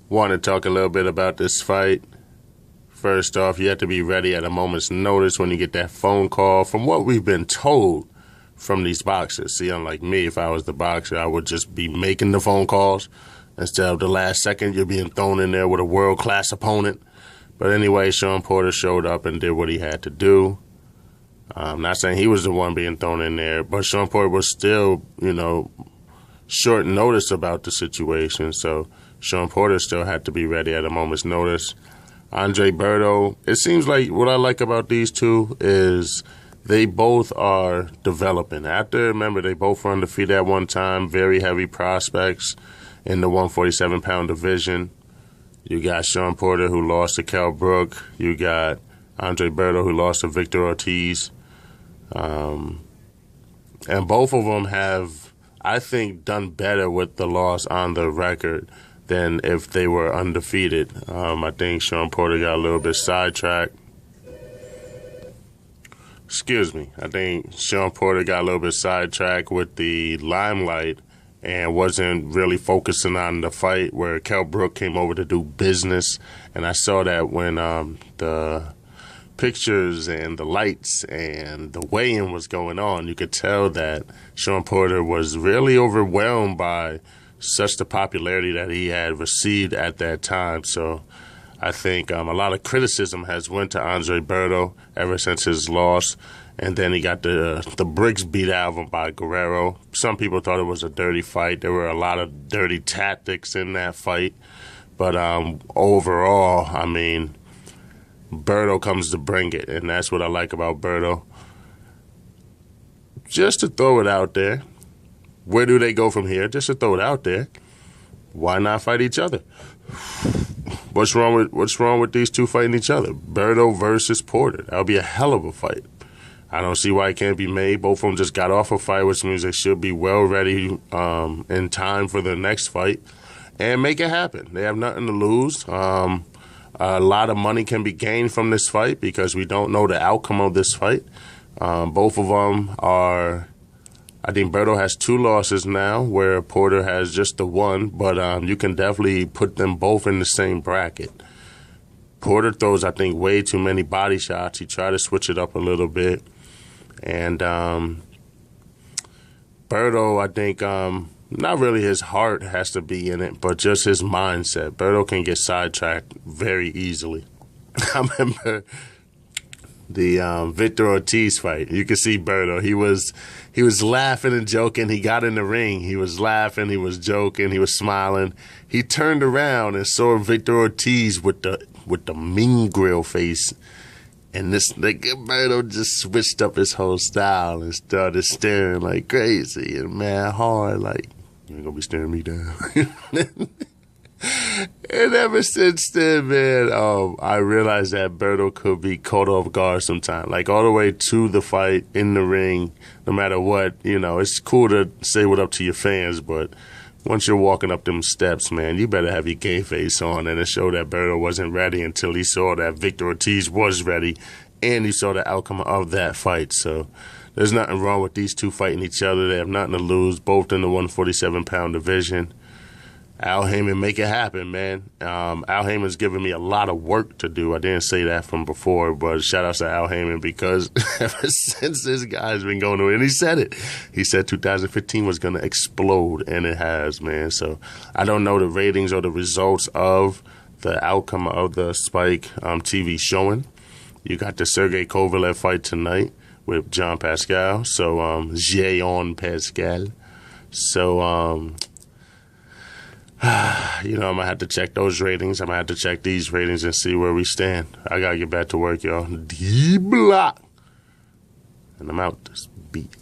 Want to talk a little bit about this fight. First off, you have to be ready at a moment's notice when you get that phone call. From what we've been told from these boxers, see, unlike me, if I was the boxer, I would just be making the phone calls instead of the last second you're being thrown in there with a world-class opponent. But anyway, Shawn Porter showed up and did what he had to do. I'm not saying he was the one being thrown in there, but Shawn Porter was still, short notice about the situation. So Shawn Porter still had to be ready at a moment's notice. Andre Berto, it seems like what I like about these two is they both are developing. Remember, they both were undefeated at one time, very heavy prospects in the 147-pound division. You got Shawn Porter, who lost to Kell Brook. You got Andre Berto, who lost to Victor Ortiz. And both of them have, I think, done better with the loss on the record than if they were undefeated. I think Shawn Porter got a little bit sidetracked. I think Shawn Porter got a little bit sidetracked with the limelight and wasn't really focusing on the fight, where Kell Brook came over to do business. And I saw that when the pictures and the lights and the weigh-in was going on, you could tell that Shawn Porter was really overwhelmed by such the popularity that he had received at that time. So I think a lot of criticism has went to Andre Berto ever since his loss. And then he got the bricks beat out of him by Guerrero. Some people thought it was a dirty fight. There were a lot of dirty tactics in that fight. But overall, I mean, Berto comes to bring it, and that's what I like about Berto. Just to throw it out there, where do they go from here? Just to throw it out there, why not fight each other? What's wrong with these two fighting each other? Berto versus Porter. That would be a hell of a fight. I don't see why it can't be made. Both of them just got off a fight, which means they should be well ready in time for the next fight, and make it happen. They have nothing to lose. A lot of money can be gained from this fight because we don't know the outcome of this fight. Both of them are, I think Berto has 2 losses now, where Porter has just the 1, but you can definitely put them both in the same bracket. Porter throws, I think, way too many body shots. He tried to switch it up a little bit. And Berto, I think, not really his heart has to be in it, but just his mindset. Berto can get sidetracked very easily. I remember the Victor Ortiz fight. You could see Berto. He was laughing and joking. He got in the ring. He was laughing. He was joking. He was smiling. He turned around and saw Victor Ortiz with the mean grill face. And this nigga Berto just switched up his whole style and started staring like crazy and mad hard, like, you ain't gonna be staring me down. And ever since then, man, I realized that Berto could be caught off guard sometimes. Like, all the way to the fight, in the ring, no matter what, it's cool to say what up to your fans, but once you're walking up them steps, man, you better have your game face on, and it showed that Berto wasn't ready until he saw that Victor Ortiz was ready, and he saw the outcome of that fight. So there's nothing wrong with these two fighting each other. They have nothing to lose, both in the 147-pound division. Al Heyman, make it happen, man. Al Heyman's giving me a lot of work to do. I didn't say that from before, but shout out to Al Heyman, because ever since this guy's been going away, and he said it. He said 2015 was going to explode, and it has, man. So I don't know the ratings or the results of the outcome of the Spike TV showing. You got the Sergey Kovalev fight tonight with John Pascal. So, Jean Pascal. So, I'm going to have to check those ratings. I'm going to have to check these ratings and see where we stand. I got to get back to work, y'all. D-block. And I'm out this beat.